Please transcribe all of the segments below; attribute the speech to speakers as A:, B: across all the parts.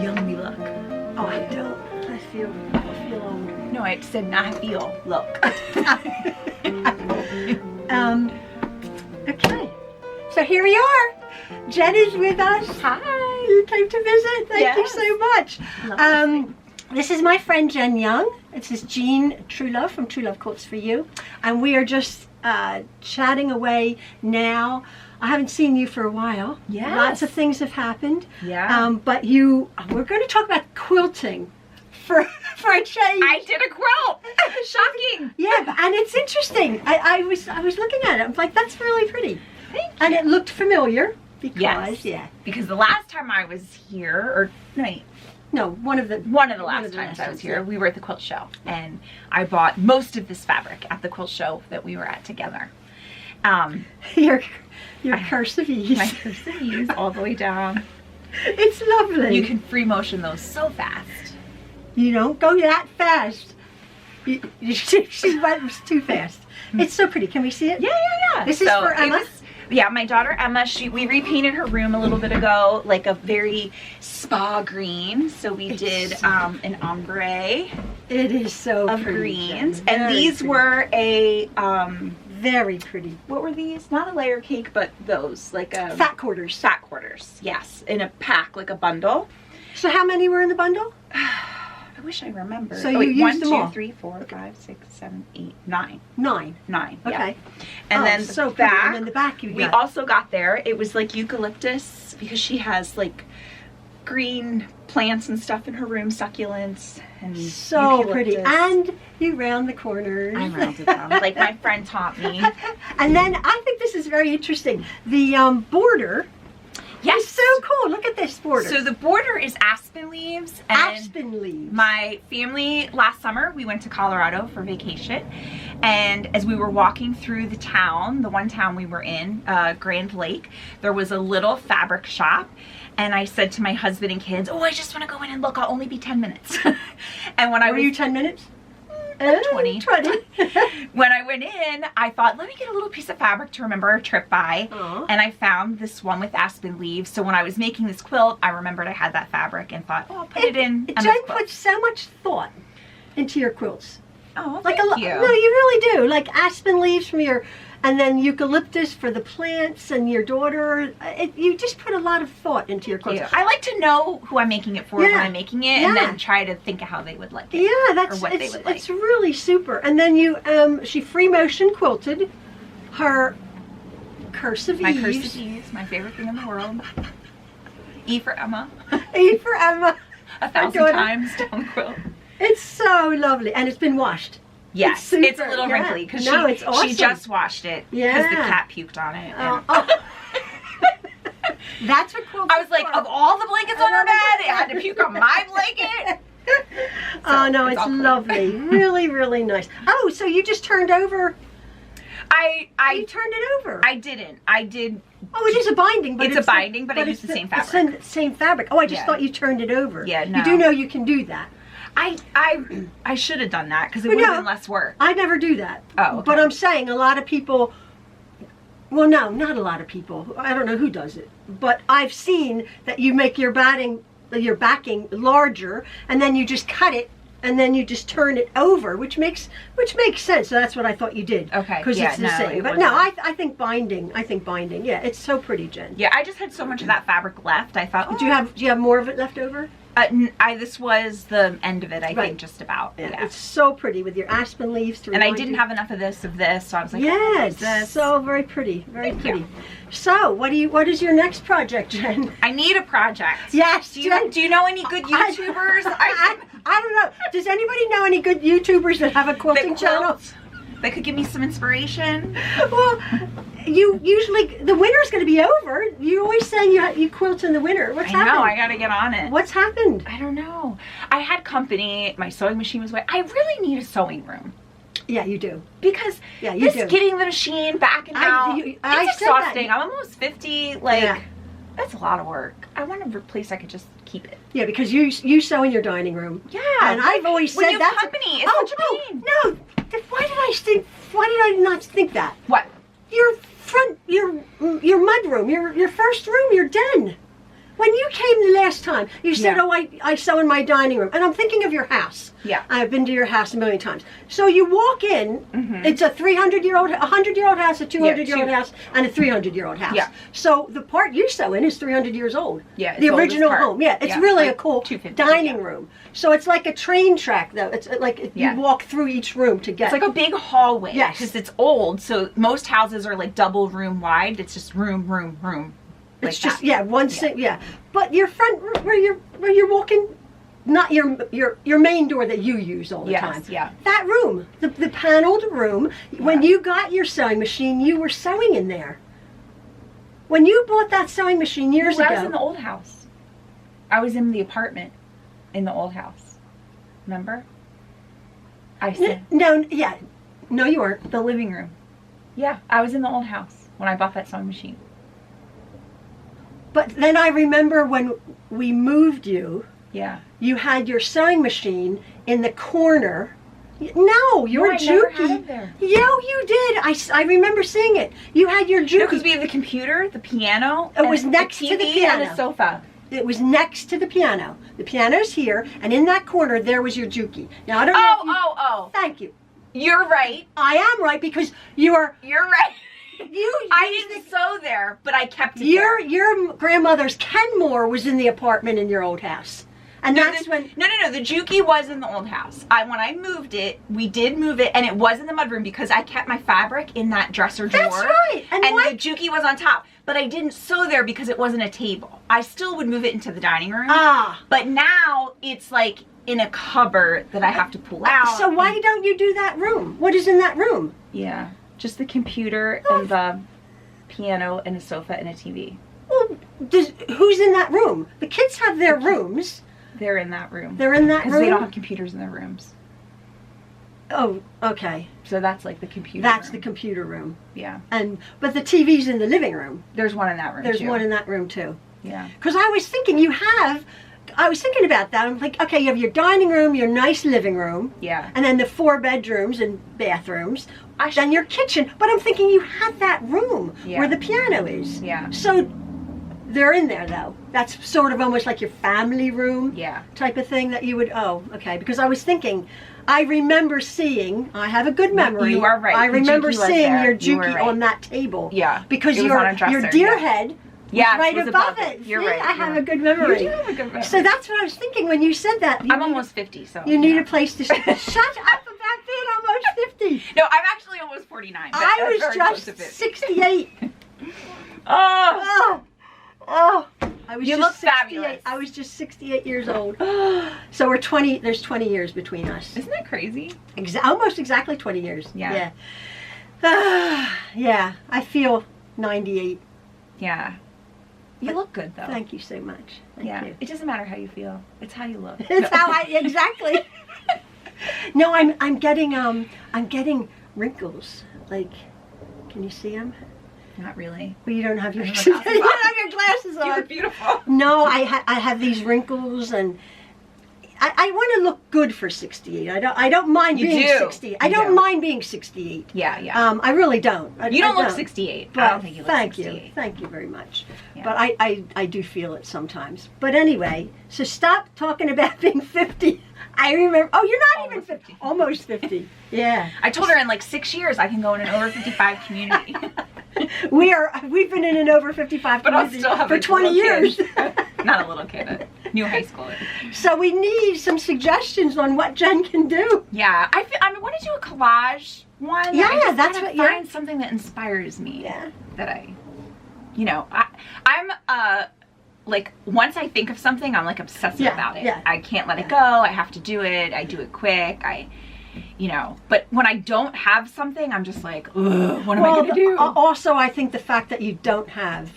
A: young we look.
B: Oh, I don't. I feel old.
A: No, I said not feel, look.
B: Okay. So here we are. Jen is with us.
A: Hi.
B: You came to visit. Thank you so much.
A: Lovely.
B: This is my friend Jen Young. This is Jean Truelove from Truelove Quilts for You. And we are just chatting away now. I haven't seen you for a while.
A: Yes.
B: Lots of things have happened.
A: Yeah.
B: But we're going to talk about quilting for a change.
A: I did a quilt. Shocking.
B: Yeah, and it's interesting. I was looking at it. I'm like, that's really pretty.
A: Thank you.
B: And it looked familiar because
A: Because the last time I was here, or
B: one of the
A: last times I was here, we were at the quilt show, and I bought most of this fabric at the quilt show that we were at together.
B: Your curse of ease.
A: My curse of ease all the way down.
B: It's lovely.
A: You can free motion those so fast.
B: You don't go that fast. She went too fast. It's so pretty. Can we see it?
A: Yeah.
B: This is for Emma?
A: My daughter Emma, we repainted her room a little bit ago, like a very spa green. So we did an ombre
B: It is so
A: of
B: pretty,
A: greens.
B: Jen.
A: And these were a
B: very pretty.
A: what were these? Not a layer cake, but those like a
B: Fat quarters.
A: Fat quarters, yes, in a pack, like a bundle.
B: So how many were in the bundle?
A: I wish I remembered.
B: So you used them all?
A: 1, 2, 3, 4, 5, 6, 7, 8, 9.
B: 9.
A: 9.
B: Okay.
A: Yeah. And then
B: so
A: the
B: pretty.
A: back.
B: And then the back
A: We also got there. It was like eucalyptus because she has like green plants and stuff in her room, succulents and
B: so
A: eucalyptus.
B: pretty. And you round the corners.
A: I rounded them like my friend taught me.
B: And then I think this is very interesting. The border.
A: Yes.
B: It's so cool. Look at this border.
A: So the border is aspen leaves. And
B: aspen leaves.
A: my family, last summer, we went to Colorado for vacation. And as we were walking through the town, the one town we were in, Grand Lake, there was a little fabric shop. And I said to my husband and kids, oh, I just want to go in and look. I'll only be 10 minutes. And when
B: Were you 10 minutes?
A: 20.
B: 20.
A: When I went in, I thought, let me get a little piece of fabric to remember our trip by.
B: Aww.
A: And I found this one with aspen leaves. So when I was making this quilt, I remembered I had that fabric and thought, oh, I'll put it in.
B: Jen puts so much thought into your quilts.
A: Oh,
B: Like
A: thank you.
B: No, you really do. Like aspen leaves from and then eucalyptus for the plants and your daughter. You just put a lot of thought into your quilts.
A: I like to know who I'm making it for when I'm making it, and then try to think of how they would like it.
B: Yeah,
A: or what they would like.
B: It's really super. And then she free motion quilted her curse of
A: My
B: ease.
A: curse of ease, my favorite thing in the world. E for Emma.
B: E for Emma.
A: 1,000 times down the quilt.
B: It's so lovely, and it's been washed.
A: Yes, it's a little wrinkly because
B: it's awesome.
A: she just washed it because the cat puked on it.
B: That's what quilts
A: I was like, of all the blankets on her bed, it had to puke on my blanket.
B: Oh no, it's lovely. Really, really nice. Oh, so you just turned over? You turned it over.
A: I didn't. I did.
B: Oh, it is a binding, but
A: it's a binding, but I used the same fabric.
B: It's the same fabric. Oh, I just thought you turned it over.
A: Yeah, no.
B: You do know you can do that.
A: I should have done that because it would have been less work.
B: I never do that.
A: Oh, okay.
B: But I'm saying a lot of people, well, no, not a lot of people. I don't know who does it. But I've seen that you make your backing larger, and then you just cut it, and then you just turn it over, which makes sense. So that's what I thought you did.
A: Okay.
B: Because it's the same. But
A: wasn't.
B: no, I think binding. Yeah, it's so pretty, Jen.
A: Yeah, I just had so much of that fabric left. I thought,
B: Do you have more of it left over?
A: This was the end of it, I think, just about.
B: Yeah. It's so pretty with your aspen leaves.
A: And I didn't have enough of this, so I was like,
B: it's so very pretty, very pretty. So, what is your next project, Jen?
A: I need a project.
B: Yes.
A: Do you know any good YouTubers?
B: I don't know. Does anybody know any good YouTubers that have a quilting channel?
A: That could give me some inspiration.
B: Well, you usually, the winter's going to be over. You always say you quilt in the winter. What's happened?
A: I know, I got to get on it.
B: What's happened?
A: I don't know. I had company, my sewing machine was away. I really need a sewing room.
B: Yeah, you do.
A: Because getting the machine back and out, it's exhausting. I'm almost 50, that's a lot of work. I want a place I could just keep it.
B: Yeah, because you sew in your dining room.
A: Yeah.
B: And I've always said that's
A: company, it's such a pain.
B: No. Why did I not think that?
A: What?
B: Your mud room, your first room, your den. When you came the last time, you said,
A: Yeah.
B: oh, I sew in my dining room. And I'm thinking of your house.
A: Yeah.
B: I've been to your house a million times. So you walk in, it's a 300-year-old, a 100-year-old house, a 200-year-old house, and a 300-year-old house.
A: Yeah.
B: So the part you sew in is 300 years old.
A: Yeah, it's
B: the
A: the oldest
B: original
A: part.
B: home. Yeah, it's
A: Yeah,
B: really
A: like
B: a cool
A: 250,
B: dining
A: yeah.
B: room. So it's like a train track, though. It's like
A: Yeah.
B: you walk through each room to get.
A: It's like a big hallway.
B: Yes.
A: Because it's old, so most houses are like double room wide. It's just room, room, room.
B: It's
A: like
B: just
A: that.
B: yeah, one sing, yeah. But your front where you're walking, not your main door that you use all the
A: Yes,
B: time.
A: yeah.
B: That room, the paneled room. When you got your sewing machine, you were sewing in there. When you bought that sewing machine years
A: I
B: ago,
A: was in the old house. I was in the apartment in the old house. Remember? I said
B: no, yeah, no, you weren't.
A: the living room. Yeah, I was in the old house when I bought that sewing machine.
B: But then I remember when we moved you.
A: Yeah.
B: You had your sewing machine in the corner. No, your
A: I never
B: Juki.
A: had it there.
B: Yeah, you did. I remember seeing it. You had your Juki.
A: No, because we have the computer, the piano.
B: It was
A: and
B: next
A: the
B: to the
A: TV
B: piano.
A: and the sofa.
B: It was next to the piano. The piano's here, and in that corner there was your Juki. Now I don't know. If you,
A: Oh.
B: Thank you.
A: You're right.
B: I am right because you're
A: right.
B: you.
A: I didn't sew there, but I kept it
B: Your grandmother's Kenmore was in the apartment in your old house, and
A: there.
B: that's when.
A: No. The Juki was in the old house. When I moved it, we did move it, and it was in the mudroom because I kept my fabric in that dresser drawer.
B: That's right.
A: And
B: what?
A: the Juki was on top. But I didn't sew there because it wasn't a table. I still would move it into the dining room.
B: Ah.
A: But now it's like in a cupboard that I have to pull out.
B: So why don't you do that room? What is in that room?
A: Yeah. Just the computer and the piano and a sofa and a TV.
B: Well, who's in that room? The kids have their rooms.
A: They're in that room.
B: They're in that room?
A: Because they don't have computers in their rooms.
B: Oh, okay.
A: So that's like the computer
B: That's
A: room.
B: the computer room.
A: Yeah.
B: But the TV's in the living room.
A: There's one in that room
B: There's
A: too.
B: one in that room too.
A: Yeah.
B: Because I was thinking I was thinking about that. I'm like, okay, you have your dining room, your nice living room.
A: Yeah.
B: And then the 4 bedrooms and bathrooms.
A: I
B: Then your kitchen. But I'm thinking you had that room
A: Yeah.
B: where the piano is.
A: Yeah.
B: So they're in there though. That's sort of almost like your family room.
A: Yeah.
B: Type of thing that you would, okay. Because I was thinking, I remember seeing, I have a good memory.
A: You are right.
B: I
A: The
B: remember
A: Juki was
B: seeing
A: there.
B: your
A: You were
B: Juki
A: right.
B: on that table.
A: Yeah.
B: Because
A: It was on a dresser,
B: your deer
A: yeah.
B: head was
A: Yeah,
B: right
A: it was
B: above
A: above
B: it.
A: it. You're
B: See,
A: right,
B: I
A: you're
B: have a
A: right.
B: good memory.
A: You do have a good memory.
B: So that's what I was thinking when you said that.
A: I'm almost 50, so.
B: You need
A: yeah.
B: a place to shut up about being almost 50.
A: No, I'm actually almost 49. but
B: I
A: that's
B: was
A: very close
B: just
A: to 50.
B: 68.
A: Oh.
B: I was
A: You
B: just
A: look
B: 68.
A: fabulous.
B: I was just 68 years old. So there's 20 years between us.
A: Isn't that crazy?
B: Almost exactly 20 years.
A: Yeah.
B: Yeah, I feel 98.
A: Yeah. You look good though.
B: Thank you so much. Thank
A: yeah.
B: you.
A: It doesn't matter how you feel. It's how you look.
B: It's how exactly. No, I'm getting wrinkles. Like, can you see them?
A: Not really.
B: Well, you don't have your
A: I
B: you
A: don't have
B: don't have your glasses
A: You
B: on.
A: look beautiful.
B: No, I have these wrinkles, and I want to look good for 68. I don't mind
A: You
B: being
A: do.
B: 60. I
A: You
B: don't
A: do.
B: mind being 68.
A: Yeah.
B: I really don't.
A: You don't
B: I
A: look 68.
B: But
A: I don't think you look
B: thank
A: 68.
B: you. Thank you very much.
A: Yeah.
B: But I do feel it sometimes. But anyway, so stop talking about being 50. I remember. Oh, you're not even
A: Almost
B: 50.
A: 50.
B: Almost 50. Yeah.
A: I told her in like 6 years I can go in an over 55 community.
B: We've been in an over 55
A: But I'll
B: community
A: still have
B: for
A: a
B: 20
A: little
B: years.
A: kid. Not a little kid, a new high schooler.
B: So we need some suggestions on what Jen can do.
A: Yeah, I want to do a collage one.
B: Yeah,
A: I just
B: that's
A: gotta
B: what you're-
A: find something that inspires me.
B: Yeah.
A: That I'm like once I think of something, I'm like obsessive
B: Yeah,
A: about it.
B: yeah.
A: I can't let it go. I have to do it. I do it quick. But when I don't have something, I'm just like, ugh, what am I going to do?
B: Also, I think the fact that you don't have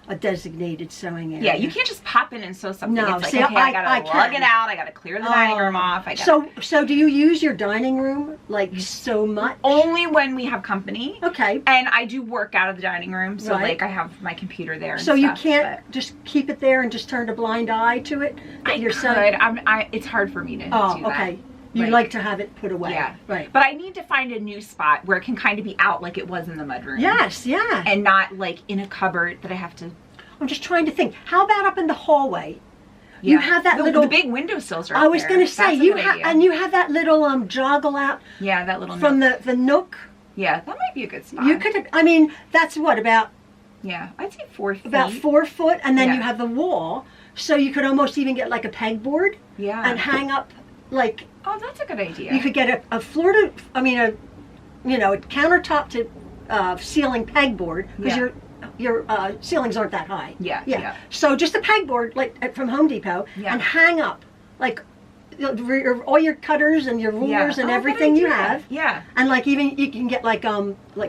B: a designated sewing area.
A: Yeah, you can't just pop in and sew something.
B: No,
A: it's like,
B: see,
A: okay, I gotta
B: I
A: lug
B: can.
A: it out. I gotta clear the dining room off. I gotta,
B: So do you use your dining room like so much?
A: only when we have company.
B: Okay.
A: And I do work out of the dining room, so
B: Right.
A: like I have my computer there. And
B: So you
A: stuff,
B: can't just keep it there and just turn a blind eye to it?
A: but I
B: You're
A: could.
B: sewing?
A: It's hard for me to do
B: Oh,
A: that.
B: okay. You
A: Like-
B: like to have it put away.
A: Yeah.
B: Right.
A: But I need to find a new spot where it can kind of be out like it was in the mudroom.
B: Yes, yeah.
A: And not like in a cupboard that I have to.
B: I'm just trying to think. How about up in the hallway?
A: Yeah.
B: You have that little...
A: The big windowsills right
B: I was going to say,
A: you
B: have that little joggle out.
A: Yeah, that little
B: from
A: nook.
B: the nook.
A: Yeah, that might be a good spot.
B: You could, I mean, that's what, about...
A: Yeah, I'd say 4 feet.
B: About 4 foot, and then you have the wall, so you could almost even get like a pegboard.
A: Yeah.
B: And hang up, like...
A: Oh, that's a good idea.
B: You could get a floor to, a countertop to ceiling pegboard, because your ceilings aren't that high.
A: Yeah.
B: So just a pegboard, like from Home Depot, and hang up, like, all your cutters and your rulers and everything you have.
A: Yeah.
B: And like even you can get like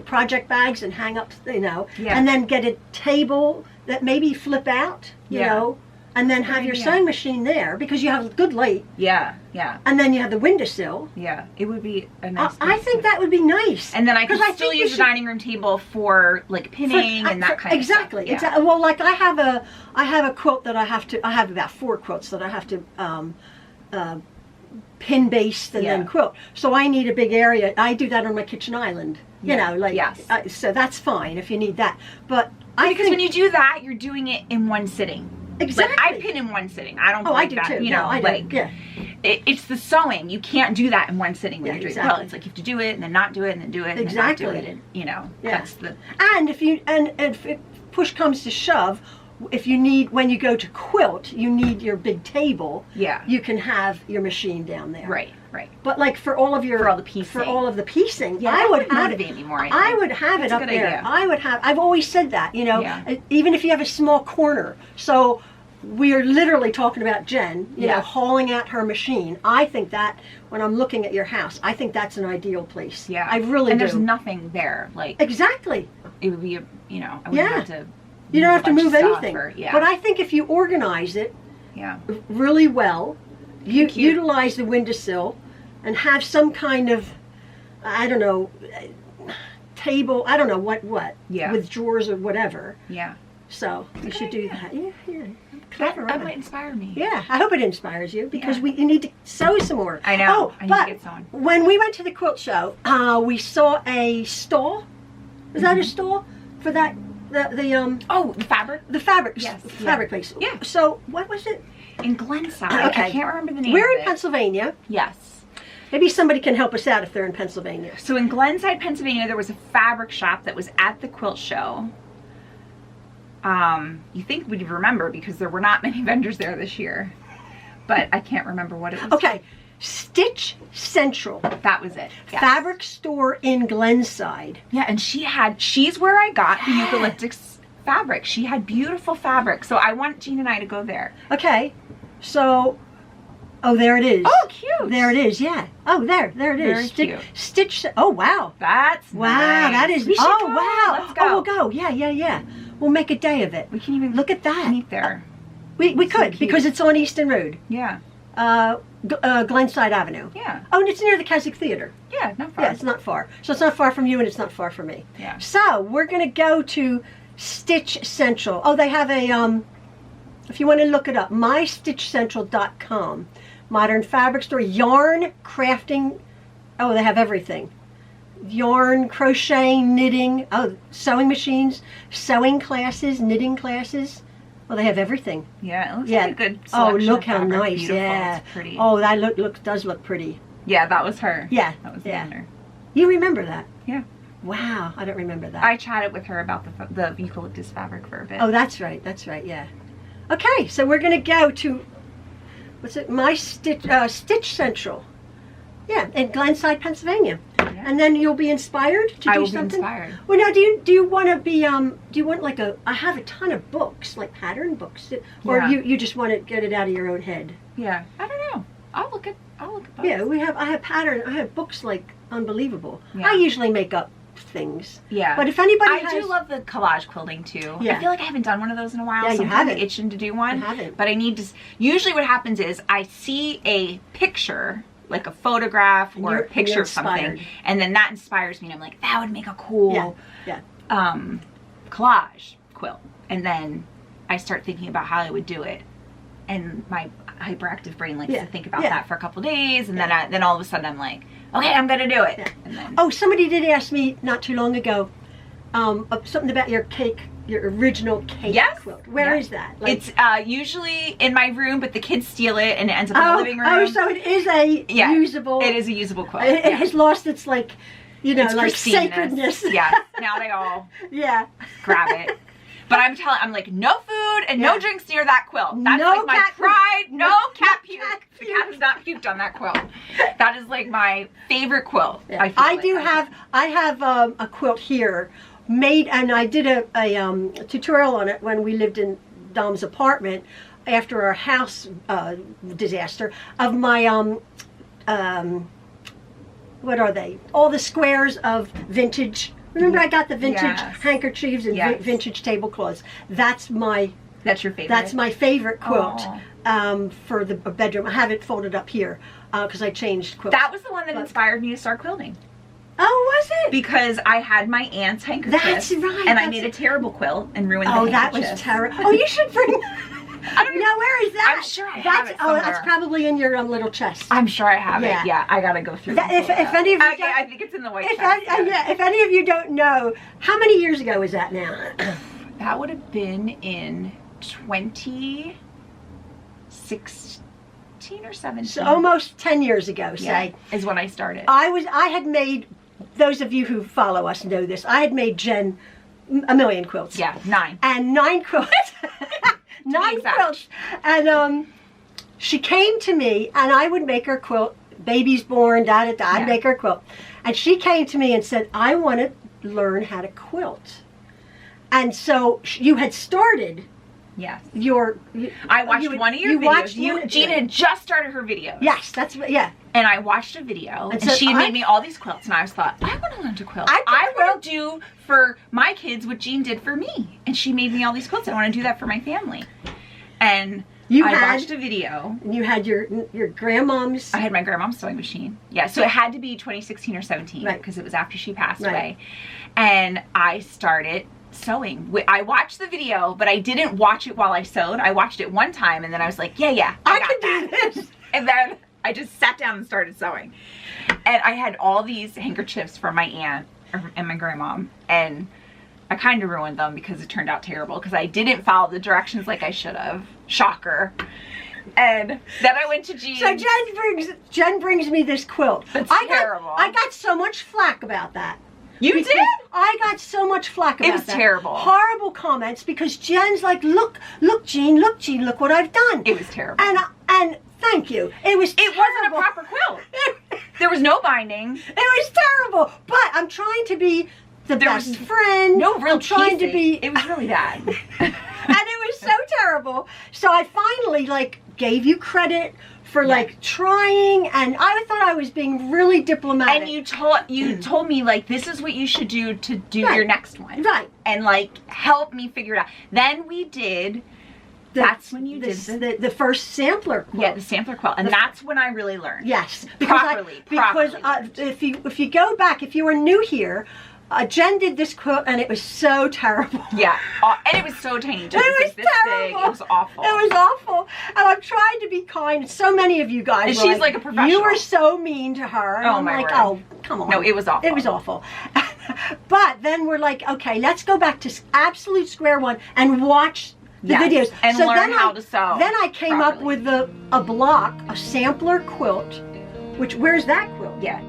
B: project bags and hang up,
A: Yeah.
B: and then get a table that maybe flip out, you know, and then have your sewing machine there because you have good light.
A: Yeah.
B: And then you have the windowsill.
A: Yeah. It would be a nice
B: I think that would be nice.
A: And then I could still use the dining room table for like pinning and that kind of stuff.
B: Exactly. Well, like I have a quilt that I have about 4 quilts that I have to pin based and then quilt. So I need a big area. I do that on my kitchen island. You know, like so that's fine if you need that. But
A: because when you do that, you're doing it in one sitting.
B: Exactly.
A: Like, I pin in one sitting. I don't
B: I do
A: that.
B: too.
A: You know, it's the sewing. You can't do that in one sitting when you're doing well. It's like you have to do it and then not do it and then do it and then not do it. And that's the.
B: And if push comes to shove, if you need, when you go to quilt, you need your big table.
A: Yeah.
B: You can have your machine down there.
A: Right.
B: But like for all of the piecing, I would have it. I would have it up there. I've always said that, even if you have a small corner. So we're literally talking about Jen, you know, hauling out her machine. I think that when I'm looking at your house, I think that's an ideal place.
A: Yeah.
B: I really do.
A: And there's nothing there. Like
B: exactly.
A: It would be, I wouldn't have to.
B: You don't have to move anything. But I think if you organize it really well, you utilize the windowsill and have some kind of, I don't know, table, I don't know what, with drawers or whatever.
A: Yeah.
B: So you should do that. Yeah.
A: That might inspire me.
B: Yeah, I hope it inspires you because you need to sew some more.
A: I know.
B: I need to get sewing. When we went to the quilt show, we saw a stall. Is that a stall for that?
A: The fabric?
B: The fabric.
A: Yes.
B: Fabric place.
A: Yeah.
B: So what was it?
A: In Glenside. Okay. I can't remember the name
B: We're
A: of
B: in Pennsylvania.
A: Yes.
B: Maybe somebody can help us out if they're in Pennsylvania.
A: So in Glenside, Pennsylvania, there was a fabric shop that was at the quilt show. You think we'd remember because there were not many vendors there this year. But I can't remember what it was.
B: Okay. Stitch Central.
A: That was it.
B: Yes. Fabric store in Glenside.
A: Yeah, and she's where I got the eucalyptus fabric. She had beautiful fabric. So I want Jean and I to go there.
B: Okay. So, there it is.
A: Oh, cute.
B: There it is, yeah. Oh, there it is.
A: Very cute.
B: Stitch, oh, wow.
A: That's
B: nice.
A: That
B: is,
A: we should go.
B: Wow.
A: Let's go.
B: Oh, we'll go. Yeah. We'll make a day of it.
A: We can even
B: look at that.
A: Meet there.
B: We could, because it's on Easton Road.
A: Yeah.
B: Glenside Avenue.
A: Yeah.
B: Oh, and it's near the Keswick Theater.
A: Yeah, not far.
B: Yeah, it's not far. So it's not far from you and it's not far from me.
A: Yeah.
B: So we're going to go to Stitch Central. Oh, they have a, if you want to look it up, mystitchcentral.com. Modern fabric store, yarn, crafting. Oh, they have everything. Yarn, crocheting, knitting, sewing machines, sewing classes, knitting classes. Well, they have everything.
A: Yeah, it looks like a good selection.
B: Oh, look how nice.
A: Beautiful.
B: Yeah.
A: It's pretty.
B: Oh, that does look pretty.
A: Yeah, that was her.
B: Yeah.
A: That was the owner.
B: You remember that?
A: Yeah.
B: Wow, I don't remember that.
A: I chatted with her about the eucalyptus fabric for a bit.
B: Oh, that's right, yeah. Okay, so we're going to go to, what's it, Stitch Central. Yeah, in Glenside, Pennsylvania. Yeah. And then you'll be inspired to do something? I will be inspired. Well, now, do you want to be, do you want like I have a ton of books, like pattern books, or you just want to get it out of your own head?
A: Yeah, I don't know. I'll look at books.
B: Yeah, I have books like unbelievable.
A: Yeah.
B: I usually make up things.
A: Yeah.
B: But if anybody
A: I do love the collage quilting too.
B: Yeah.
A: I feel like I haven't done one of those in a while.
B: Yeah,
A: so
B: you haven't.
A: I'm itching to do one.
B: You haven't.
A: But I need to, usually what happens is I see a picture, like a photograph or a picture of something, and then that inspires me and I'm like, that would make a cool collage quilt. And then I start thinking about how I would do it. And my hyperactive brain likes to think about that for a couple days, and then all of a sudden I'm like, okay, I'm gonna do it. Yeah. And then,
B: somebody did ask me not too long ago something about your cake your original cake quilt. Where is that? Like,
A: it's usually in my room, but the kids steal it and it ends up in the living room.
B: Oh, so it is a usable.
A: It is a usable quilt.
B: It has lost its, like, you know,
A: it's
B: like
A: pristineness.
B: sacredness.
A: Yeah. Now they all grab it. But I'm like, no food and no drinks near that quilt. That's
B: no
A: like my pride. No cat puke.
B: cat
A: The cat has not puked on that quilt. That is like my favorite quilt.
B: Yeah. I have a quilt here made, and I did a tutorial on it when we lived in Dom's apartment after our house disaster, of my what are they? All the squares of vintage. Remember, I got the vintage handkerchiefs and vintage tablecloths. That's your favorite. That's my favorite quilt for the bedroom. I have it folded up here because I changed quilts.
A: That was the one that inspired me to start quilting.
B: Oh, was it?
A: Because I had my aunt's handkerchief.
B: That's right.
A: And I made a terrible quilt and ruined the handkerchief.
B: Oh, that was terrible. Oh, you should bring.
A: I don't
B: know, where is that?
A: I'm sure I have it somewhere.
B: Oh, that's probably in your little chest.
A: I'm sure I have it. Yeah, I gotta go through
B: that. If any of you
A: I think it's in the white chest.
B: If any of you don't know, how many years ago was that now?
A: That would have been in 2016 or 17.
B: So almost 10 years ago, say.
A: Is when I started.
B: I had made, those of you who follow us know this, I had made Jen a million quilts.
A: Yeah, 9.
B: And 9 quilts. 9 quilts. And she came to me, and I would make her quilt. Baby's born, I'd make her quilt. And she came to me and said, I want to learn how to quilt. And so you had started
A: Yes. I watched one of your videos. Gina had just started her videos.
B: Yes, that's yeah.
A: And I watched a video, and she made me all these quilts, and I thought, I want to learn to quilt. I want to do for my kids what Jean did for me, and she made me all these quilts. I want to do that for my family. And I watched a video.
B: And you had your grandmom's.
A: I had my grandmom's sewing machine. Yeah, so it had to be 2016 or 17 because it was after she passed away, and I started sewing. I watched the video, but I didn't watch it while I sewed. I watched it one time, and then I was like, yeah, I can do this. And then I just sat down and started sewing. And I had all these handkerchiefs from my aunt and my grandmom, and I kind of ruined them because it turned out terrible because I didn't follow the directions like I should have. Shocker. And then I went to Jean.
B: So Jen brings me this quilt.
A: That's terrible.
B: I got so much flack about that.
A: You did?
B: I got so much flack about that.
A: It was terrible.
B: Horrible comments because Jen's like, look, Jean, look what I've done.
A: It was terrible.
B: And thank you. It was terrible.
A: It wasn't a proper quilt. There was no binding.
B: It was terrible. But I'm trying to be the best friend.
A: No real
B: I'm trying to be.
A: It was really bad.
B: And it was so terrible. So I finally gave you credit for trying, and I thought I was being really diplomatic.
A: And you told me this is what you should do to do your next one.
B: Right.
A: And help me figure it out. Then we did. That's when you did
B: the first sampler quilt.
A: Yeah, the sampler quilt, and that's when I really learned.
B: Yes,
A: Because
B: if you go back, if you were new here, Jen did this quilt, and it was so terrible.
A: Yeah, and it was so tiny. Just
B: it was
A: this
B: terrible.
A: Big. It was awful.
B: It was awful. And I'm trying to be kind. So many of you guys.
A: And she's like a professional.
B: You were so mean to her. And I'm
A: my
B: like,
A: word.
B: oh, come on.
A: No, it was awful.
B: It was awful. But then we're like, okay, let's go back to absolute square one and watch the videos
A: and learn how to sew.
B: Then I came up with a block, a sampler quilt. Where's that quilt?
A: Yeah.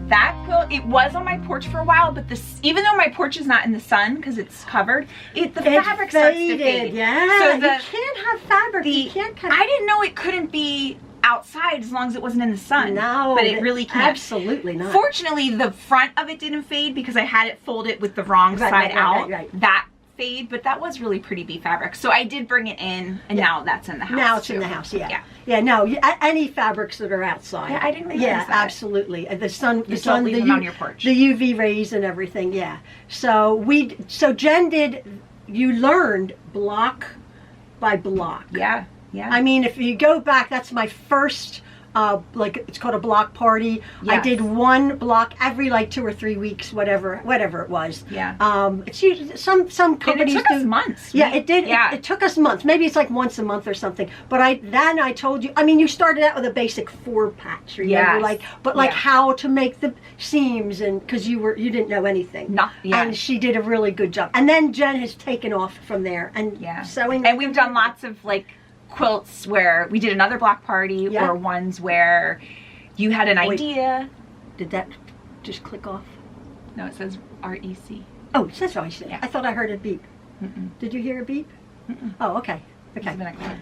A: That quilt, it was on my porch for a while, but even though my porch is not in the sun because it's covered, the fabric starts to fade.
B: Yeah, so you can't have fabric. You can't cut.
A: I didn't know it couldn't be outside as long as it wasn't in the sun.
B: No,
A: but it really can't.
B: Absolutely not.
A: Fortunately, the front of it didn't fade because I had it folded with the wrong side out.
B: Right.
A: That fade, but that was really pretty beef fabric. So I did bring it in, and now that's in the house.
B: Now it's
A: too.
B: in the house, yeah.
A: Yeah.
B: Yeah, no, any fabrics that are outside.
A: Yeah, I didn't realize
B: Yeah,
A: that.
B: absolutely. The sun,
A: You don't leave them on your porch.
B: the UV rays and everything, yeah. So Jen you learned block by block.
A: Yeah, yeah.
B: I mean, if you go back, that's my first, like it's called a block party. I
A: Yes.
B: did one block every like 2 or 3 weeks, whatever it was.
A: Yeah.
B: It's usually some companies
A: it took us
B: do
A: months.
B: Yeah, it did.
A: Yeah.
B: It took us months. Maybe it's like once a month or something. But I told you. I mean, you started out with a basic 4 patch, remember?
A: Yes.
B: But
A: Yeah.
B: how to make the seams, and because you didn't know anything.
A: Yeah.
B: And she did a really good job. And then Jen has taken off from there and sewing.
A: And we've done lots of like quilts where we did another block party, or ones where you had an idea.
B: Did that just click off?
A: No, it says REC.
B: Oh, it says REC.
A: Yeah.
B: I thought I heard a beep.
A: Mm-mm.
B: Did you hear a beep?
A: Mm-mm.
B: Oh, okay. Okay.
A: It's been a car.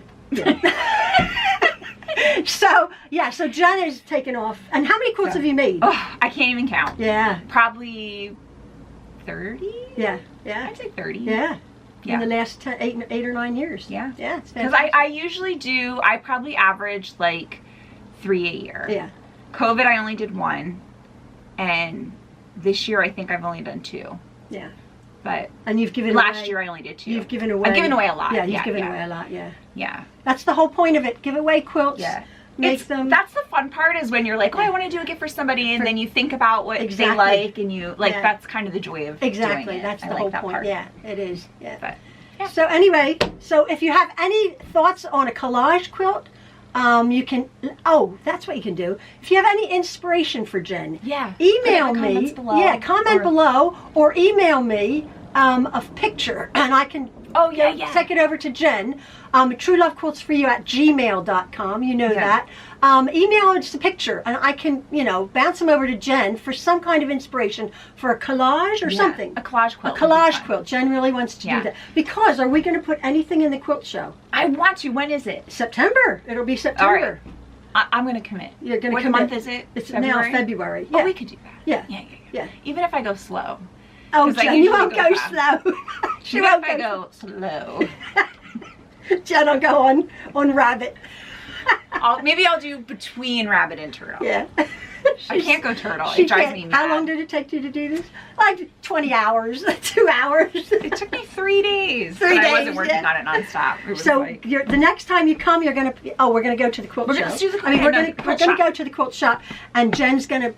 B: Yeah. So Jen has taken off. And how many quilts have you made?
A: Oh, I can't even count.
B: Yeah.
A: Probably 30?
B: Yeah.
A: I'd say 30.
B: Yeah.
A: Yeah.
B: In the last 8 or 9 years.
A: Yeah.
B: Yeah.
A: Because I usually I probably average like 3 a year.
B: Yeah.
A: COVID, I only did 1. And this year, I think I've only done 2.
B: Yeah.
A: But
B: And you've given
A: last
B: away,
A: year, I only did 2.
B: You've given away.
A: I've given away a lot.
B: Yeah, you've given away a lot. Yeah.
A: Yeah.
B: That's the whole point of it. Give away quilts.
A: Yeah.
B: Make them.
A: That's the fun part, is when you're like, oh, I want to do a gift for somebody, and then you think about what they like, and you like.
B: Yeah.
A: That's kind of the joy of
B: Exactly.
A: doing it.
B: That's
A: I
B: the
A: like
B: whole
A: that
B: point.
A: part.
B: Yeah, it is. Yeah.
A: But yeah.
B: So anyway, if you have any thoughts on a collage quilt, you can. Oh, that's what you can do. If you have any inspiration for Jen, email me. Yeah, comment below or email me a picture, and I can.
A: Oh yeah.
B: Take it over to Jen. truelovequiltsforyou@gmail.com. You know that. Email just a picture, and I can, bounce them over to Jen for some kind of inspiration for a collage or something.
A: A collage quilt.
B: A collage quilt. Jen really wants to do that. Because are we going to put anything in the quilt show?
A: I want to. When is it?
B: September. It'll be September.
A: All right. I'm going to commit.
B: You're going to
A: commit.
B: What
A: month is it?
B: It's
A: February?
B: now February.
A: Oh, we could do that.
B: Yeah.
A: Even if I go slow.
B: Oh, Jen, you won't go slow. She
A: Even
B: won't
A: if I go slow.
B: Jen will go on rabbit.
A: Maybe I'll do between rabbit and turtle.
B: Yeah.
A: I can't go turtle. It drives me mad.
B: How long did it take you to do this? Like 20 hours, 2 hours.
A: It took me 3 days.
B: 3 days.
A: I wasn't working on it nonstop. It was
B: so
A: like,
B: the next time you come, you're gonna. Oh, we're gonna go to the quilt show.
A: Let's do the quilt.
B: We're gonna go to the quilt shop, and Jen's gonna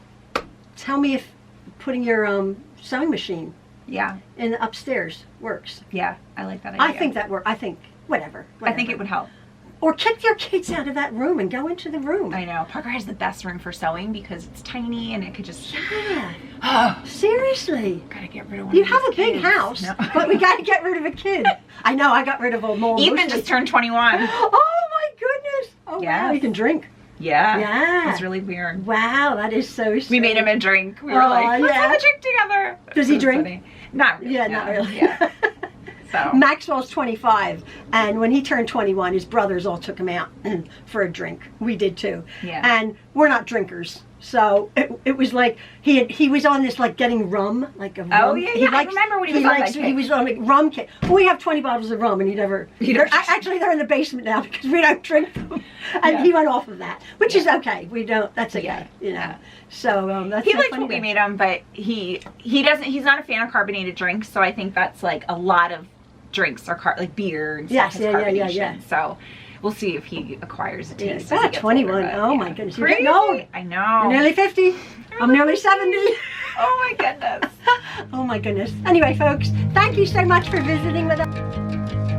B: tell me if putting your sewing machine in the upstairs works.
A: Yeah, I like that idea.
B: I think that works. I think whatever.
A: I think it would help.
B: Or kick your kids out of that room and go into the room.
A: I know. Parker has the best room for sewing because it's tiny and it could just.
B: Yeah. Seriously.
A: Gotta get rid of one.
B: You
A: of
B: have a
A: these
B: big
A: kids.
B: house,
A: No.
B: but we gotta get rid of a kid. I know. I got rid of them all.
A: Ethan just turned 21.
B: Oh my goodness. Oh wow. You can drink.
A: Yeah.
B: Yeah.
A: It's really weird.
B: Wow, that is so sweet.
A: We made him a drink. We were like, let's have a drink together.
B: Does he drink?
A: Funny. Not really.
B: Yeah, not really.
A: Yeah. So.
B: Maxwell's 25, and when he turned 21, his brothers all took him out for a drink. We did too.
A: Yeah.
B: And we're not drinkers, so it was like he was on this like getting rum, like a rum.
A: Oh yeah. I remember when he was on that kick.
B: He was on a rum kick. Well, we have 20 bottles of rum, and actually they're in the basement now because we don't drink them. And he went off of that, which is okay. We don't. That's okay.
A: Yeah.
B: So that's.
A: He likes what we made him, but he doesn't. He's not a fan of carbonated drinks, so I think that's like a lot of drinks are like beer and stuff.
B: Yes, yeah.
A: So we'll see if he acquires a taste.
B: Yeah, 21. Oh my goodness, you're
A: Crazy.
B: getting old.
A: I know.
B: You're nearly 50. I'm nearly 70.
A: Oh my goodness.
B: Oh my goodness. Anyway, folks, thank you so much for visiting with us.